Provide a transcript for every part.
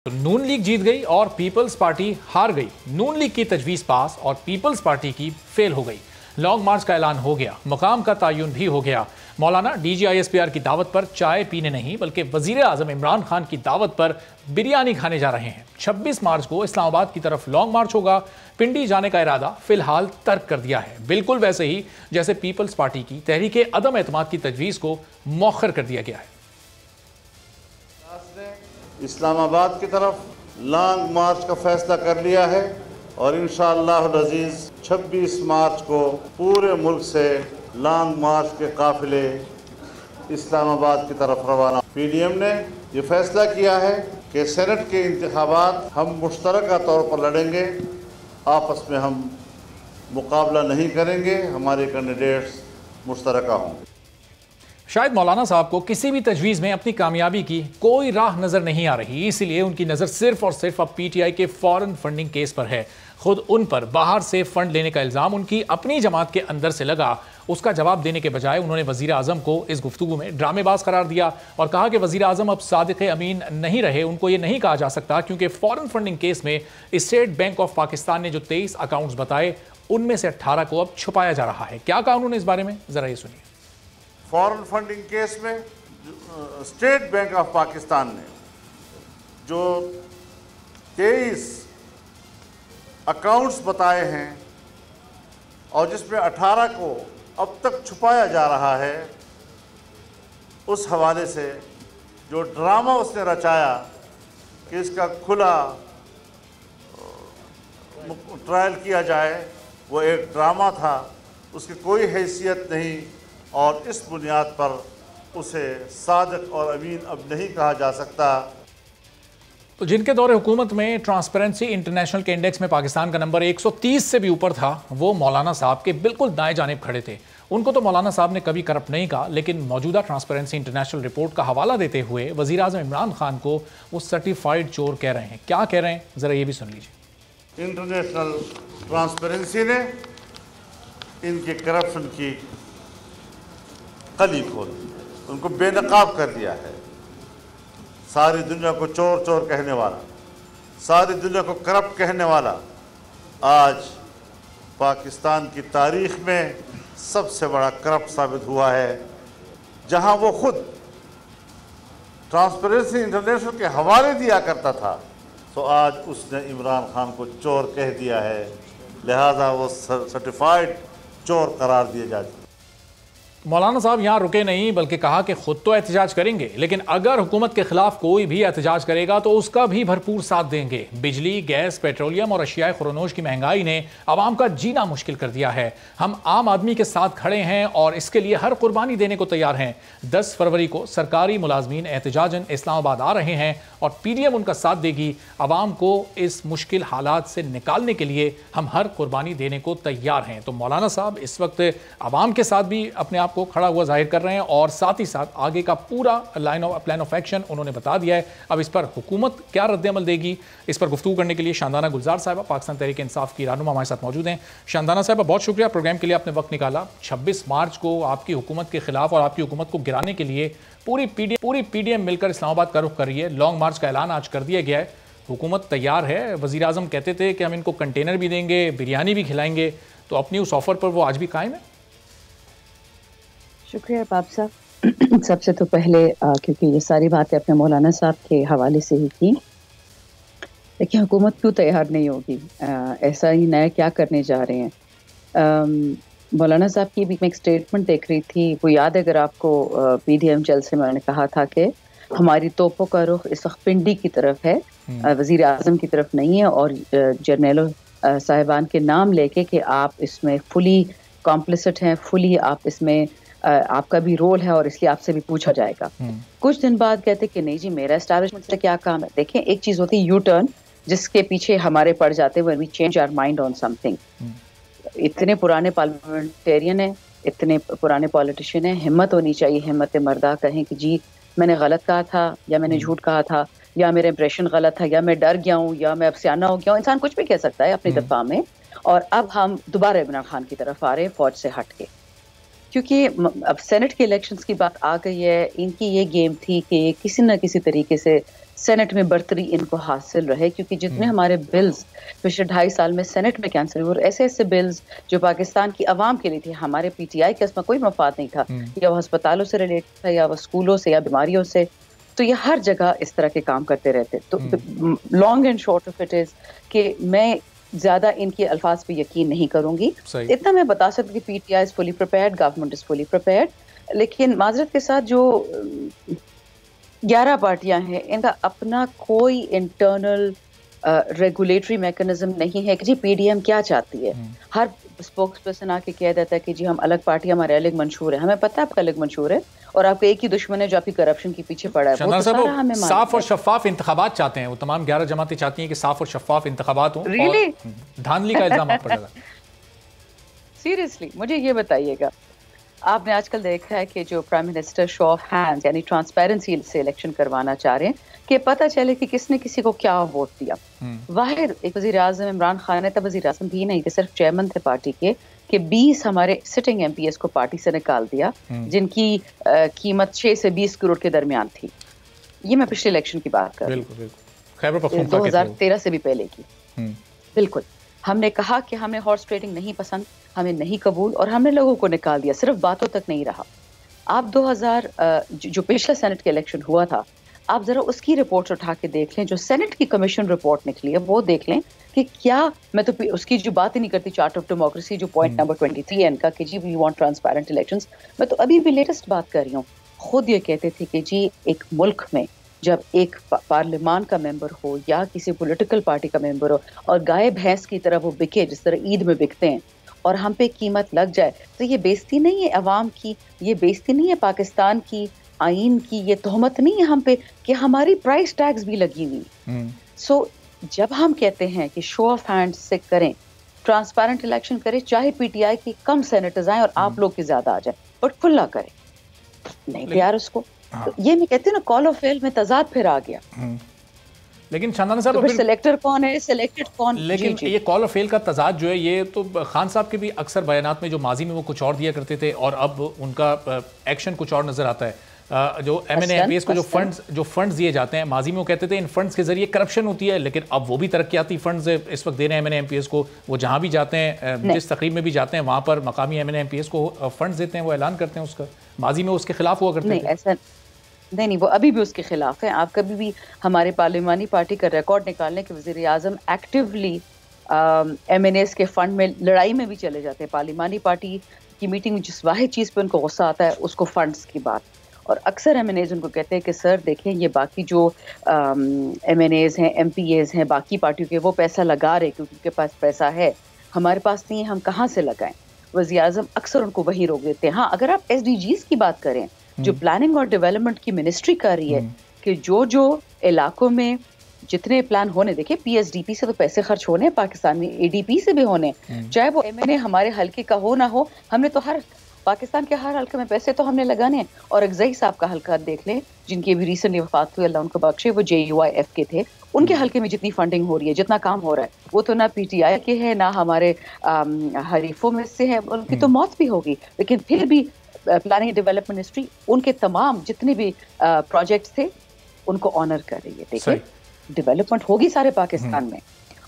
تو نون لیگ جیت گئی اور پیپلز پارٹی ہار گئی۔ نون لیگ کی تجویز پاس اور پیپلز پارٹی کی فیل ہو گئی۔ لانگ مارچ کا اعلان ہو گیا، مقام کا تعین بھی ہو گیا۔ مولانا D G I S P R کی دعوت پر چائے پینے نہیں بلکہ وزیر اعظم عمران خان کی دعوت پر بریانی کھانے جا رہے ہیں۔ 26 مارچ کو اسلام آباد کی طرف لانگ مارچ ہوگا۔ پنڈی جانے کا ارادہ فی الحال ترک کر دیا ہے، بالکل ویسے ہی جیسے پیپلز پارٹی کی تحریک عدم اعتماد کی تجویز کو مؤخر کر دیا گیا ہے۔ اسلام آباد کی طرف لانگ مارچ کا فیصلہ کر لیا ہے اور انشاءاللہ العزیز 26 مارچ کو پورے ملک سے لانگ مارچ کے قافلے اسلام آباد کی طرف روانہ۔ پی ڈی ایم نے یہ فیصلہ کیا ہے کہ سینٹ کے انتخابات ہم مشترکہ طور پر لڑیں گے، آپس میں ہم مقابلہ نہیں کریں گے، ہمارے کینڈیڈیٹس مشترکہ ہوں گے۔ شاید مولانا صاحب کو کسی بھی تجویز میں اپنی کامیابی کی کوئی راہ نظر نہیں آ رہی، اسی لیے ان کی نظر صرف اور صرف اب پی ٹی آئی کے فورن فنڈنگ کیس پر ہے۔ خود ان پر باہر سے فنڈ لینے کا الزام ان کی اپنی جماعت کے اندر سے لگا، اس کا جواب دینے کے بجائے انہوں نے وزیر اعظم کو اس گفتگو میں ڈرامے باز قرار دیا اور کہا کہ وزیر اعظم اب صادق امین نہیں رہے۔ ان کو یہ نہیں کہا جا سکتا کیونکہ فورن فنڈنگ کیس میں اسٹیٹ بینک آف پاکستان نے جو 23 اکاؤنٹس بتائے ان میں سے 18 کو اب چھپایا جا رہا ہے۔ کیا کہا انہوں نے اس بارے میں، ذرا یہ سنیے۔ فورن فنڈنگ کیس میں اسٹیٹ بینک آف پاکستان نے جو 23 اکاؤنٹس بتائے ہیں اور جس میں 18 کو اب تک چھپایا جا رہا ہے، اس حوالے سے جو ڈرامہ اس نے رچایا کہ اس کا کھلا ٹرائل کیا جائے، وہ ایک ڈرامہ تھا، اس کی کوئی حیثیت نہیں اور اس بنیاد پر اسے صادق اور امین اب نہیں کہا جا سکتا۔ تو جن کے دور حکومت میں ٹرانسپیرنسی انٹرنیشنل کے انڈیکس میں پاکستان کا نمبر 130 سے بھی اوپر تھا، وہ مولانا صاحب کے بالکل دائیں جانب کھڑے تھے۔ ان کو تو مولانا صاحب نے کبھی کرپٹ نہیں کہا، لیکن موجودہ ٹرانسپیرنسی انٹرنیشنل رپورٹ کا حوالہ دیتے ہوئے وزیر اعظم عمران خان کو وہ سرٹیفائیڈ چور کہہ رہے ہیں۔ کیا کہہ رہے ہیں، ذرا یہ بھی سن لیجیے۔ انٹرنیشنل ٹرانسپیرنسی نے ان کے کرپشن کی قلی کھول دی ہے، ان کو بے نقاب کر دیا ہے۔ ساری دنیا کو چور چور کہنے والا، ساری دنیا کو کرپٹ کہنے والا، آج پاکستان کی تاریخ میں سب سے بڑا کرپٹ ثابت ہوا ہے۔ جہاں وہ خود ٹرانسپیرنسی انٹرنیشنل کے حوالے دیا کرتا تھا، تو آج اس نے عمران خان کو چور کہہ دیا ہے، لہذا وہ سرٹیفائیڈ چور قرار دیے جاتے ہیں۔ مولانا صاحب یہاں رکے نہیں بلکہ کہا کہ خود تو احتجاج کریں گے، لیکن اگر حکومت کے خلاف کوئی بھی احتجاج کرے گا تو اس کا بھی بھرپور ساتھ دیں گے۔ بجلی، گیس، پیٹرولیم اور اشیاء خورنوش کی مہنگائی نے عوام کا جینا مشکل کر دیا ہے۔ ہم عام آدمی کے ساتھ کھڑے ہیں اور اس کے لیے ہر قربانی دینے کو تیار ہیں۔ 10 فروری کو سرکاری ملازمین احتجاجاً اسلام آباد آ رہے ہیں اور پی ڈی ایم ان کا ساتھ دے گی۔ عوام کو اس مشکل حالات سے نکالنے کے لیے ہم ہر قربانی دینے کو تیار ہیں۔ تو مولانا صاحب اس وقت عوام کے ساتھ بھی اپنے آپ کو کھڑا ہوا ظاہر کر رہے ہیں اور ساتھ ہی ساتھ آگے کا پورا پلان آف ایکشن انہوں نے بتا دیا ہے۔ اب اس پر حکومت کیا رد عمل دے گی، اس پر گفتگو کرنے کے لیے شاندانہ گلزار صاحبہ پاکستان تحریک انصاف کی رہنما ہمارے ساتھ موجود ہیں۔ شاندانہ صاحبہ بہت شکریہ پروگرام کے لیے، آپ نے وقت نکالا۔ 26 مارچ کو آپ کی حکومت کے خلاف اور آپ کی حکومت کو گرانے کے لیے پوری پی ڈی ایم مل کر اسلام آباد کا رخ کر رہی ہے۔ لانگ مارچ کا اعلان آج کر دیا گیا ہے، حکومت تیار ہے۔ وزیر اعظم کہتے تھے کہ ہم ان کو کنٹینر بھی دیں گے، بریانی بھی کھلائیں گے، تو اپنی اس آفر پر وہ آج بھی قائم ہے؟ شکریہ پاپ صاحب۔ سب سے تو پہلے کیونکہ یہ ساری باتیں اپنے مولانا صاحب کے حوالے سے ہی کی، لیکن حکومت کیوں تیار نہیں ہوگی؟ ایسا ہی نیا کیا کرنے جا رہے ہیں؟ مولانا صاحب کی بھی میں ایک اسٹیٹمنٹ دیکھ رہی تھی، وہ یاد ہے اگر آپ کو پی ڈی ایم جلسے میں نے کہا تھا کہ ہماری توپوں کا رخ اس وقت پنڈی کی طرف ہے، وزیر اعظم کی طرف نہیں ہے، اور جرنیلوں صاحبان کے نام لے کے کہ آپ اس میں فلی کمپلیسٹ ہیں، فلی آپ اس میں آپ کا بھی رول ہے اور اس لیے آپ سے بھی پوچھا جائے گا۔ کچھ دن بعد کہتے کہ نہیں جی میرا اسٹیبلشمنٹ سے کیا کام ہے۔ دیکھیں ایک چیز ہوتی ہے یو ٹرن، جس کے پیچھے ہمارے پڑ جاتے when we change our mind on something۔ اتنے پرانے پارلیمنٹیرین ہیں، اتنے پرانے پولیٹیشین ہیں، ہمت ہونی چاہیے، ہمت مردہ کہیں کہ جی میں نے غلط کہا تھا یا میں نے جھوٹ کہا تھا یا میرا امپریشن غلط تھا یا میں ڈر گیا ہوں یا میں افسانہ ہو گیا ہوں۔ انسان کچھ بھی کہہ سکتا ہے اپنی دفاع میں، اور اب ہم دوبارہ عمران خان کی طرف آ رہے ہیں فوج سے ہٹ کے، کیونکہ اب سینٹ کے الیکشنز کی بات آ گئی ہے۔ ان کی یہ گیم تھی کہ کسی نہ کسی طریقے سے سینٹ میں برتری ان کو حاصل رہے، کیونکہ جتنے ہمارے بلز پچھلے 2.5 سال میں سینٹ میں کینسل ہوئے، اور ایسے ایسے بلز جو پاکستان کی عوام کے لیے تھے، ہمارے پی ٹی آئی کے اس میں کوئی مفاد نہیں تھا، یا وہ ہسپتالوں سے ریلیٹڈ تھا، یا وہ اسکولوں سے، یا بیماریوں سے، تو یہ ہر جگہ اس طرح کے کام کرتے رہتے. تو long and short of it is کہ میں زیادہ ان کے الفاظ پہ یقین نہیں کروں گی. اتنا میں بتا سکتی کہ P T I is fully prepared, government is fully prepared, لیکن معذرت کے ساتھ جو 11 پارٹیاں ہیں ان کا اپنا کوئی انٹرنل ریگولیٹری میکنزم نہیں ہے کہ جی پی ڈی ایم کیا چاہتی ہے. ہر اسپوکس پرسن آ کے کہہ دیتا ہے کہ جی ہم الگ پارٹی، ہمارے الگ منشور ہے. ہمیں پتہ ہے آپ کا الگ منشور ہے، اور آپ کا ایک ہی دشمن ہے جو آپ کی کرپشن کے پیچھے پڑا ہے. وہ سارا ہمیں صاف اور شفاف انتخابات چاہتے ہیں، وہ تمام 11 جماعتیں چاہتی ہیں کہ صاف اور شفاف انتخابات ہوں. Really? دھاندلی کا الزام آپ پر لگا. سیریسلی مجھے یہ بتائیے گا، آپ نے آج کل دیکھا ہے کہ جو prime minister show of hands یعنی ٹرانسپیرنسی سے الیکشن کروانا چاہ رہے ہیں کہ پتہ چلے کہ کس نے کسی کو کیا ووٹ دیا. واحد ایک وزیر اعظم عمران خان ہے، تب وزیر اعظم بھی نہیں تھے، صرف چیئرمین تھے پارٹی کے، کہ 20 ہمارے سٹنگ ایم پی ایس کو پارٹی سے نکال دیا جن کی قیمت 6 سے 20 کروڑ کے درمیان تھی. یہ میں پچھلے الیکشن کی بات کر رہی ہوں، 2013 سے بھی پہلے کی. بالکل ہم نے کہا کہ ہمیں ہارس ٹریڈنگ نہیں پسند، ہمیں نہیں قبول، اور ہم نے لوگوں کو نکال دیا، صرف باتوں تک نہیں رہا. آپ 2000 جو پچھلا سینٹ کے الیکشن ہوا تھا، آپ ذرا اس کی رپورٹ اٹھا کے دیکھ لیں، جو سینٹ کی کمیشن رپورٹ نکلی ہے وہ دیکھ لیں کہ کیا، میں تو اس کی جو بات ہی نہیں کرتی، چارٹ آف ڈیموکریسی جو پوائنٹ نمبر 23 ہے ان کا کہ جی وی وانٹ ٹرانسپیرنٹ الیکشنز، میں تو ابھی بھی لیٹسٹ بات کر رہی ہوں. خود یہ کہتے تھے کہ جی ایک ملک میں جب ایک پارلیمان کا ممبر ہو یا کسی پولیٹیکل پارٹی کا ممبر ہو اور گائے بھینس کی طرح وہ بکے جس طرح عید میں بکتے ہیں اور ہم پہ قیمت لگ جائے، تو یہ بےزتی نہیں ہے عوام کی، یہ بےزتی نہیں ہے پاکستان کی آئین کی، یہ تہمت نہیں ہے ہم پہ کہ ہماری پرائس ٹیکس بھی لگی ہوئی. سو جب ہم کہتے ہیں کہ شو آف ہینڈ سے کریں، ٹرانسپیرنٹ الیکشن کریں، چاہے پی ٹی آئی کی کم سینیٹرز آئیں اور آپ لوگ کی زیادہ آ جائیں، بٹ کھلا کریں. نہیں پیار اس کو، تو یہ میں کہتی ہوں نا، کال آف فیل میں تضاد پھر آ گیا. لیکن شاندان صاحب سلیکٹر کون ہے، سلیکٹڈ کون؟ لیکن یہ کال آف فیل کا تضاد جو ہے، یہ تو خان صاحب کے بھی اکثر بیانات میں جو ماضی میں وہ کچھ اور دیا کرتے تھے اور اب ان کا ایکشن کچھ اور نظر آتا ہے. جو M N M P S کو جو فنڈز دیے جاتے ہیں، ماضی میں وہ کہتے تھے ان فنڈز کے ذریعے کرپشن ہوتی ہے، لیکن اب وہ بھی ترقیاتی فنڈز اس وقت دے رہے ہیں M N M P S کو. وہ جہاں بھی جاتے ہیں، جس تقریب میں بھی جاتے ہیں، وہاں پر مقامی M N M P S کو فنڈز دیتے ہیں، وہ اعلان کرتے ہیں اس کا. ماضی میں اس کے خلاف ہوا کرتے تھے. نہیں، وہ ابھی بھی اس کے خلاف ہیں. آپ کبھی بھی ہمارے پارلیمانی پارٹی کا ریکارڈ نکال لیں کہ وزیر اعظم ایکٹیولی ایم این ایس کے فنڈ میں لڑائی میں بھی چلے جاتے ہیں. پارلیمانی پارٹی کی میٹنگ میں جس واحد چیز پہ ان کو غصہ آتا ہے اس کو فنڈز کی بات، اور اکثر ایم این ایز ان کو کہتے ہیں کہ سر دیکھیں یہ باقی جو ایم این ایز ہیں، ایم پی ایز ہیں باقی پارٹیوں کے، وہ پیسہ لگا رہے کیونکہ ان کے پاس پیسہ ہے، ہمارے پاس نہیں ہے، ہم کہاں سے لگائیں. وزیر اعظم اکثر ان کو وہی روک دیتے ہیں. ہاں اگر آپ ایس ڈی جیز کی بات کریں جو پلاننگ اور ڈیولپمنٹ کی منسٹری کر رہی ہے کہ جو علاقوں میں جتنے پلان ہونے، دیکھیں پی ایس ڈی پی سے تو پیسے خرچ ہونے پاکستان میں، اے ڈی پی سے بھی ہونے، چاہے وہ ایم این اے ہمارے حلقے کا ہو نہ ہو، ہم نے تو پاکستان کے ہر حلقے میں پیسے تو ہم نے لگانے ہیں. اور اگزئی صاحب کا حلقہ دیکھ لیں جن کی ابھی ریسنٹلی وفات ہوئی، اللہ ان کو بخشے، وہ جے یو آئی ایف کے تھے. ان کے حلقے میں جتنی فنڈنگ ہو رہی ہے، جتنا کام ہو رہا ہے، وہ تو نہ پی ٹی آئی کے ہے نہ ہمارے حریفوں میں سے ہے، ان کی تو موت بھی ہوگی. لیکن پھر بھی پلاننگ ڈیولپمنٹ منسٹری ان کے تمام جتنے بھی پروجیکٹس تھے ان کو آنر کر رہی ہے. دیکھیں ڈیولپمنٹ ہوگی سارے پاکستان میں.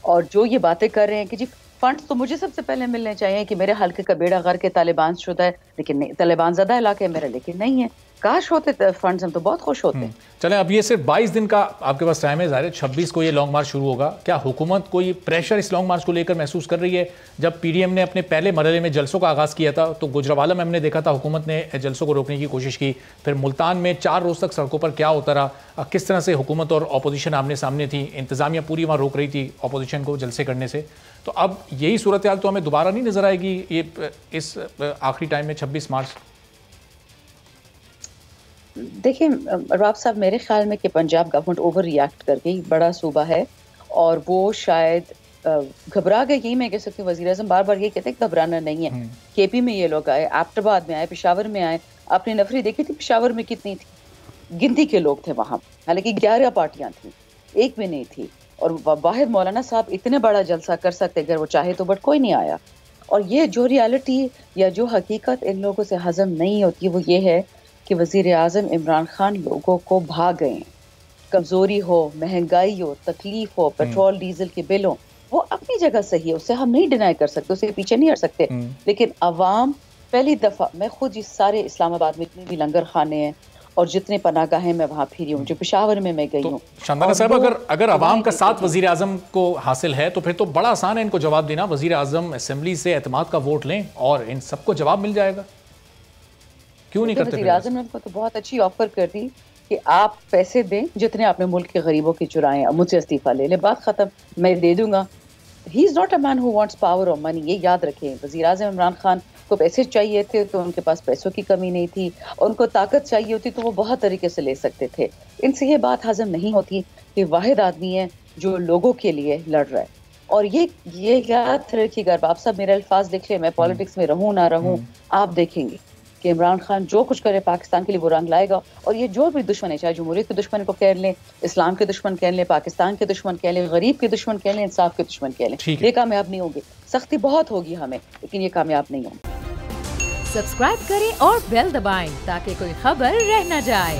اور جو یہ باتیں کر رہے ہیں کہ جی فنڈز تو مجھے سب سے پہلے ملنے چاہیے کہ میرے حلقے کا بیڑا غرق طالبان شدہ ہے، لیکن نہیں، طالبان زدہ علاقہ ہے میرا، لیکن نہیں ہے. کاش ہوتے فنڈز، ہم تو بہت خوش ہوتے ہیں. چلیں اب یہ صرف 22 دن کا آپ کے پاس ٹائم ہے، ظاہر ہے 26 کو یہ لانگ مارچ شروع ہوگا. کیا حکومت کوئی پریشر اس لانگ مارچ کو لے کر محسوس کر رہی ہے؟ جب پی ڈی ایم نے اپنے پہلے مرحلے میں جلسوں کا آغاز کیا تھا تو گجرانوالہ میں ہم نے دیکھا تھا حکومت نے جلسوں کو روکنے کی کوشش کی، پھر ملتان میں 4 روز تک سڑکوں پر کیا ہوتا رہا، کس طرح سے حکومت اور اپوزیشن آمنے سامنے تھی، انتظامیہ پوری وہاں روک رہی تھی اپوزیشن کو جلسے کرنے سے. تو اب یہی صورتحال تو ہمیں دوبارہ نہیں نظر آئے گی یہ اس آخری ٹائم میں 26 مارچ؟ دیکھیں راب صاحب، میرے خیال میں کہ پنجاب گورنمنٹ اوور ری ایکٹ کر گئی. بڑا صوبہ ہے اور وہ شاید گھبرا گئی. یہی میں کہہ سکتی ہوں، وزیر اعظم بار بار یہ کہتے ہیں گھبرانا نہیں ہے. کے پی میں یہ لوگ آئے، ایبٹ آباد میں آئے، پشاور میں آئے. آپ نے نفری دیکھی تھی پشاور میں کتنی تھی، گنتی کے لوگ تھے وہاں، حالانکہ 11 پارٹیاں تھیں، ایک بھی نہیں تھی. اور واحد مولانا صاحب اتنے بڑا جلسہ کر سکتے اگر وہ چاہے تو، بٹ کوئی نہیں آیا. اور یہ جو ریالٹی یا جو حقیقت ان لوگوں سے ہضم نہیں ہوتی وہ یہ ہے کہ وزیر اعظم عمران خان لوگوں کو بھا گئے ہیں. کمزوری ہو، مہنگائی ہو، تکلیف ہو، پیٹرول ڈیزل کے بل ہوں، وہ اپنی جگہ صحیح ہے، اسے ہم نہیں ڈینائی کر سکتے، اسے پیچھے نہیں ہٹ سکتے. لیکن عوام پہلی دفعہ، میں خود اس سارے اسلام آباد میں اتنے بھی لنگر خانے ہیں اور جتنے پناہ گاہیں میں وہاں پھری ہوں، جو پشاور میں گئی ہوں. شاندانہ صاحب، اگر عوام کا ساتھ وزیر اعظم کو حاصل ہے تو پھر تو بڑا آسان ہے ان کو جواب دینا. وزیر اعظم اسمبلی سے اعتماد کا ووٹ لیں اور ان سب کو جواب مل جائے گا. کیوں نہیں کرتے؟ وزیر اعظم نے ان کو تو بہت اچھی آفر کر دی کہ آپ پیسے دیں جتنے آپ نے ملک کے غریبوں کی چرائیں، مجھ سے استعفیٰ لے لیں، بات ختم، میں دے دوں گا. He is not a man who wants power اور منی. یہ یاد رکھیں، وزیر اعظم عمران خان کو پیسے چاہیے تھے تو ان کے پاس پیسوں کی کمی نہیں تھی، اور ان کو طاقت چاہیے ہوتی تو وہ بہت طریقے سے لے سکتے تھے. ان سے یہ بات ہضم نہیں ہوتی کہ واحد آدمی ہے جو لوگوں کے لیے لڑ رہا ہے. اور یہ یاد رکھیے گا، آپ سب میرے الفاظ لکھ لیں، میں پالیٹکس میں رہوں نہ رہوں، آپ دیکھیں گے کہ عمران خان جو کچھ کرے پاکستان کے لیے وہ رنگ لائے گا. اور یہ جو بھی دشمن ہے، چاہے جمہوریت کے دشمن کو کہہ لیں، اسلام کے دشمن کہہ لیں، پاکستان کے دشمن کہہ لیں، غریب کے دشمن کہہ لیں، انصاف کے دشمن کہہ لیں، یہ کامیاب نہیں ہوں گے. سختی بہت ہوگی ہمیں، لیکن یہ کامیاب نہیں ہوں گے. سبسکرائب کریں اور بیل دبائیں تاکہ کوئی خبر رہ نہ جائے.